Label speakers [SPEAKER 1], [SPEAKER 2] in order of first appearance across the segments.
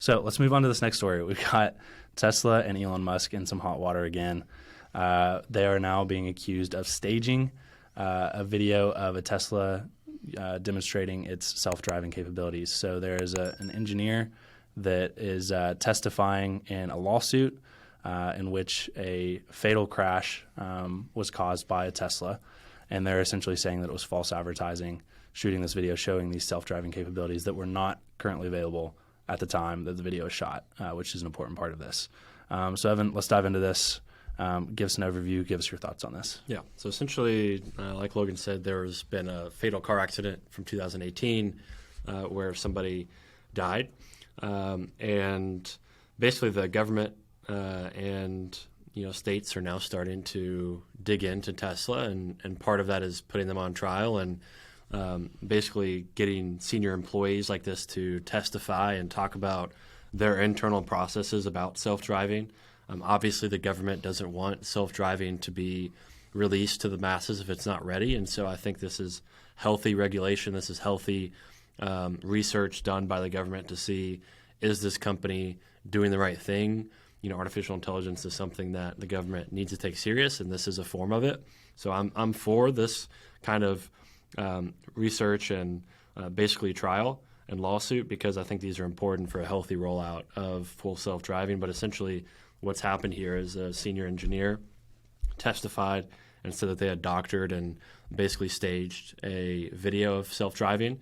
[SPEAKER 1] So let's move on to this next story. We've got Tesla and Elon Musk in some hot water again. They are now being accused of staging a video of a Tesla demonstrating its self-driving capabilities. So there is an engineer that is testifying in a lawsuit in which a fatal crash was caused by a Tesla. And they're essentially saying that it was false advertising, shooting this video showing these self-driving capabilities that were not currently available at the time that the video was shot, which is an important part of this. So Evan, let's dive into this. Give us an overview. Give us your thoughts on this.
[SPEAKER 2] Yeah. So essentially, like Logan said, there's been a fatal car accident from 2018 where somebody died. And basically the government and states are now starting to dig into Tesla, and part of that is putting them on trial and basically getting senior employees like this to testify and talk about their internal processes about self-driving. Obviously, the government doesn't want self-driving to be released to the masses if it's not ready, and so I think this is healthy regulation. This is healthy research done by the government to see, is this company doing the right thing? Artificial intelligence is something that the government needs to take serious, and this is a form of it. So I'm for this kind of research and basically trial and lawsuit, because I think these are important for a healthy rollout of full self-driving. But essentially what's happened here is a senior engineer testified and said that they had doctored and basically staged a video of self-driving,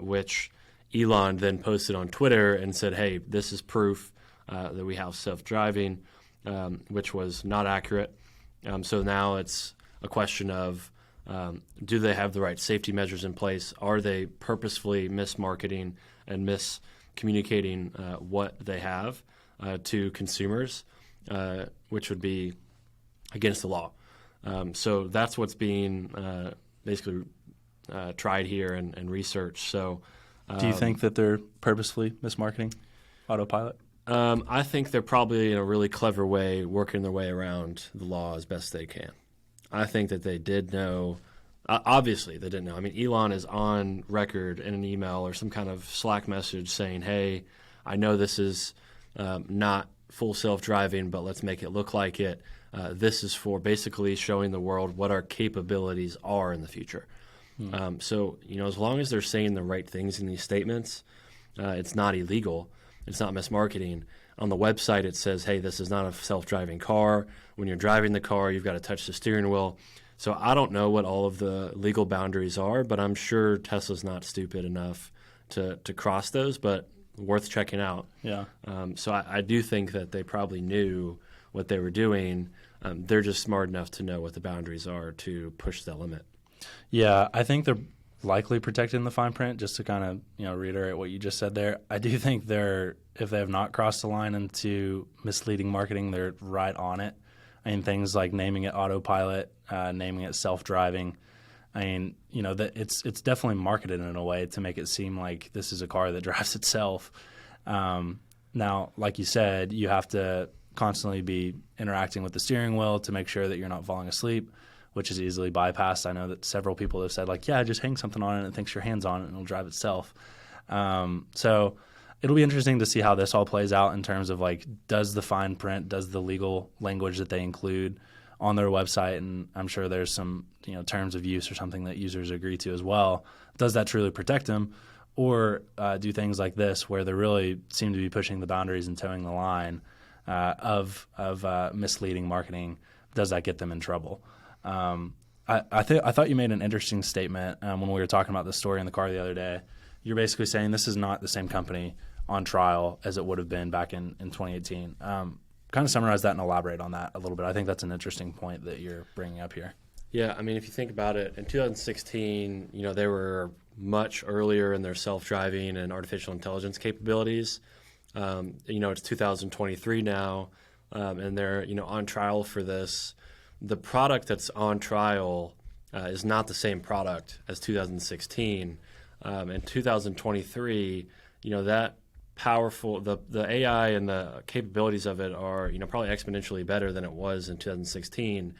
[SPEAKER 2] which Elon then posted on Twitter and said, hey, this is proof that we have self-driving, which was not accurate. So now it's a question of, do they have the right safety measures in place? Are they purposefully mismarketing and miscommunicating what they have to consumers, which would be against the law? So that's what's being basically tried here and researched. So,
[SPEAKER 1] do you think that they're purposefully mismarketing autopilot?
[SPEAKER 2] I think they're probably in a really clever way working their way around the law as best they can. I think that they did know. Obviously, they didn't know. I mean, Elon is on record in an email or some kind of Slack message saying, hey, I know this is not full self-driving, but let's make it look like it. This is for basically showing the world what our capabilities are in the future. So, as long as they're saying the right things in these statements, it's not illegal. It's not mismarketing. On the website, it says, hey, this is not a self-driving car. When you're driving the car, you've got to touch the steering wheel. So I don't know what all of the legal boundaries are, but I'm sure Tesla's not stupid enough to cross those, but worth checking out.
[SPEAKER 1] Yeah.
[SPEAKER 2] So I do think that they probably knew what they were doing. They're just smart enough to know what the boundaries are to push that limit.
[SPEAKER 1] Yeah, I think they're likely protected in the fine print. Just to kind of reiterate what you just said there, I do think if they have not crossed the line into misleading marketing, they're right on it. I mean, things like naming it autopilot, naming it self-driving. I mean, that it's definitely marketed in a way to make it seem like this is a car that drives itself. Now, like you said, you have to constantly be interacting with the steering wheel to make sure that you're not falling asleep, which is easily bypassed. I know that several people have said, yeah, just hang something on it and it thinks your hand's on it and it'll drive itself. So it'll be interesting to see how this all plays out in terms of does the fine print, does the legal language that they include on their website, and I'm sure there's some terms of use or something that users agree to as well. Does that truly protect them, or do things like this where they really seem to be pushing the boundaries and towing the line of misleading marketing? Does that get them in trouble? I thought you made an interesting statement when we were talking about this story in the car the other day. You're basically saying this is not the same company on trial as it would have been back in 2018. Kind of summarize that and elaborate on that a little bit. I think that's an interesting point that you're bringing up here.
[SPEAKER 2] Yeah, I mean, if you think about it, in 2016, they were much earlier in their self-driving and artificial intelligence capabilities. It's 2023 now, and they're on trial for this. The product that's on trial is not the same product as 2016. In 2023, that powerful, the AI and the capabilities of it are probably exponentially better than it was in 2016.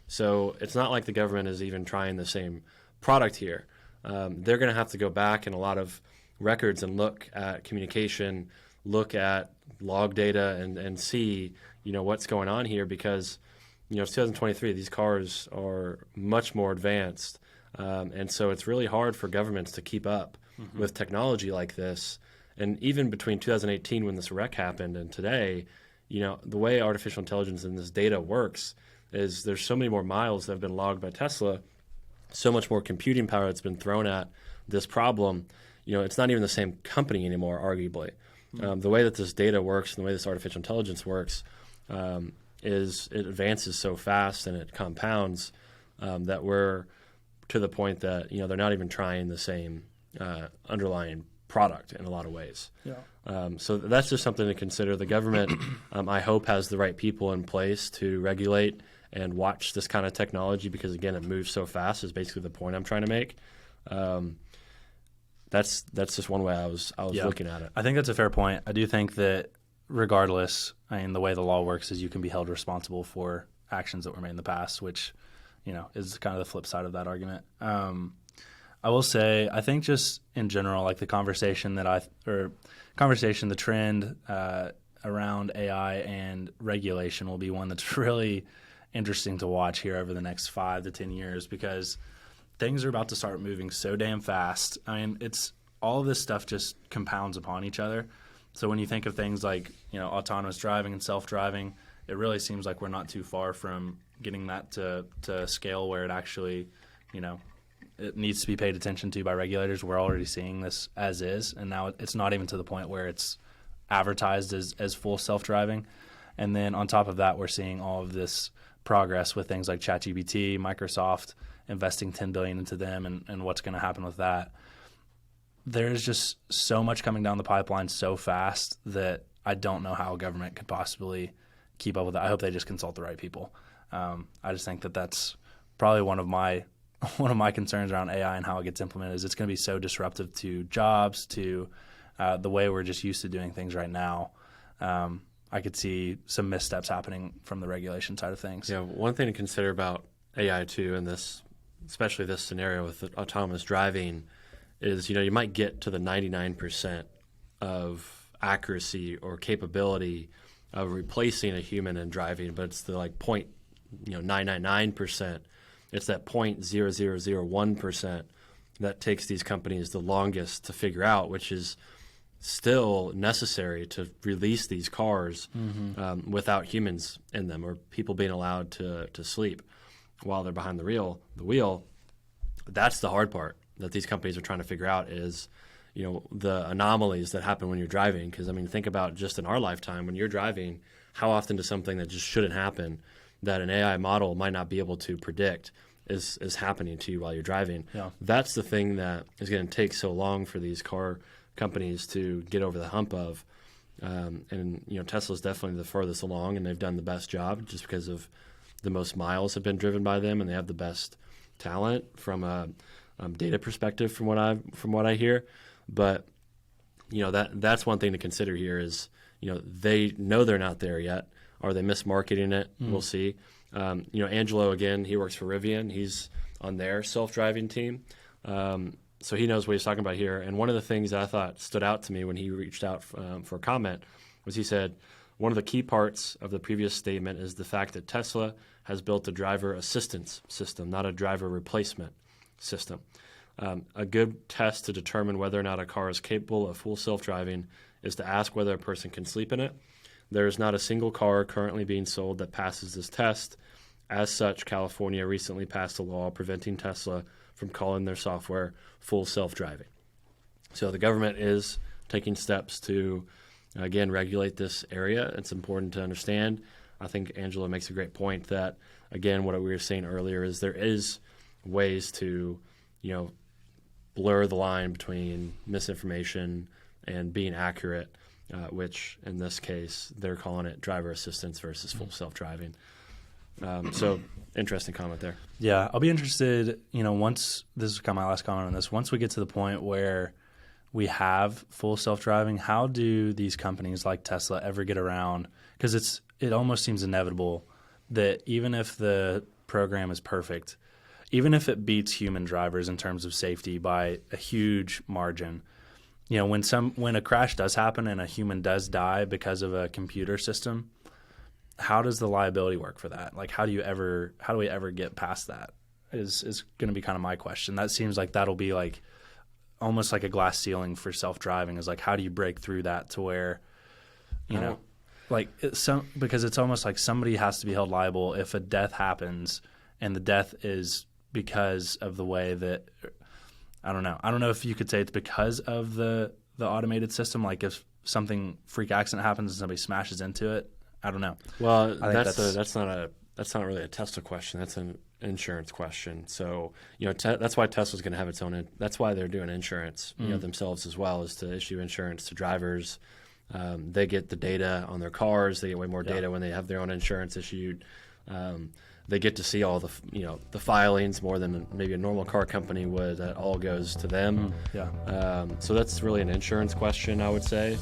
[SPEAKER 2] So it's not like the government is even trying the same product here. They're going to have to go back in a lot of records and look at communication look at log data and see, what's going on here, because, it's 2023. These cars are much more advanced. And so it's really hard for governments to keep up with technology like this. And even between 2018 when this wreck happened and today, the way artificial intelligence and this data works is there's so many more miles that have been logged by Tesla, so much more computing power that's been thrown at this problem. It's not even the same company anymore, arguably. The way that this data works and the way this artificial intelligence works is it advances so fast and it compounds that we're to the point that they're not even trying the same underlying product in a lot of ways.
[SPEAKER 1] Yeah.
[SPEAKER 2] So that's just something to consider. The government, I hope, has the right people in place to regulate and watch this kind of technology, because again, it moves so fast. Is basically the point I'm trying to make. That's just one way I was looking at it.
[SPEAKER 1] I think that's a fair point. I do think that regardless, the way the law works is you can be held responsible for actions that were made in the past, which is kind of the flip side of that argument. I will say, I think just in general, like the the trend around AI and regulation will be one that's really interesting to watch here over the next 5 to 10 years, because things are about to start moving so damn fast. It's all of this stuff just compounds upon each other. So when you think of things like, autonomous driving and self-driving, it really seems like we're not too far from getting that to scale where it actually, it needs to be paid attention to by regulators. We're already seeing this as is, and now it's not even to the point where it's advertised as full self-driving. And then on top of that, we're seeing all of this progress with things like ChatGPT, Microsoft investing $10 billion into them, and what's going to happen with that. There's just so much coming down the pipeline so fast that I don't know how a government could possibly keep up with it. I hope they just consult the right people. I just think that that's probably one of my concerns around AI and how it gets implemented is it's going to be so disruptive to jobs, to the way we're just used to doing things right now. I could see some missteps happening from the regulation side of things.
[SPEAKER 2] Yeah, one thing to consider about AI too, and this, especially this scenario with autonomous driving, is you might get to the 99% of accuracy or capability of replacing a human in driving, but it's the 999%. It's that 0.0001% that takes these companies the longest to figure out, which is still necessary to release these cars without humans in them, or people being allowed to sleep while they're behind the wheel. That's the hard part that these companies are trying to figure out is, the anomalies that happen when you're driving. Because, think about just in our lifetime, when you're driving, how often does something that just shouldn't happen, that an AI model might not be able to predict, is happening to you while you're driving?
[SPEAKER 1] Yeah.
[SPEAKER 2] That's the thing that is going to take so long for these car companies to get over the hump of. And Tesla's definitely the furthest along, and they've done the best job just because of the most miles have been driven by them, and they have the best talent from a data perspective, from what I hear. But that's one thing to consider here is they know they're not there yet. Are they mismarketing it? We'll see. Angelo, again, he works for Rivian. He's on their self-driving team. So he knows what he's talking about here. And one of the things that I thought stood out to me when he reached out for a comment was he said, one of the key parts of the previous statement is the fact that Tesla has built a driver assistance system, not a driver replacement system. A good test to determine whether or not a car is capable of full self-driving is to ask whether a person can sleep in it. There is not a single car currently being sold that passes this test. As such, California recently passed a law preventing Tesla from calling their software full self-driving. So the government is taking steps to, again, regulate this area. It's important to understand. I think Angela makes a great point that, again, what we were saying earlier is there is ways to, blur the line between misinformation and being accurate, which in this case, they're calling it driver assistance versus full self-driving. So interesting comment there.
[SPEAKER 1] Yeah, I'll be interested, once, this is kind of my last comment on this, once we get to the point where we have full self-driving, how do these companies like Tesla ever get around? Because it almost seems inevitable that even if the program is perfect, even if it beats human drivers in terms of safety by a huge margin, when a crash does happen and a human does die because of a computer system, how does the liability work for that? Like, how do we ever get past that? Is going to be kind of my question. That seems like that'll be like almost like a glass ceiling for self-driving. Is like, how do you break through that to where, because it's almost like somebody has to be held liable if a death happens and the death is because of the way that, I don't know. I don't know if you could say it's because of the automated system. Like if something freak accident happens and somebody smashes into it, I don't know.
[SPEAKER 2] Well, that's not really a Tesla question. That's an insurance question. So that's why Tesla's going to have its own. That's why they're doing insurance themselves as well, is to issue insurance to drivers. They get the data on their cars. They get way more data when they have their own insurance issued. They get to see all the filings more than maybe a normal car company would. That all goes to them. So that's really an insurance question, I would say.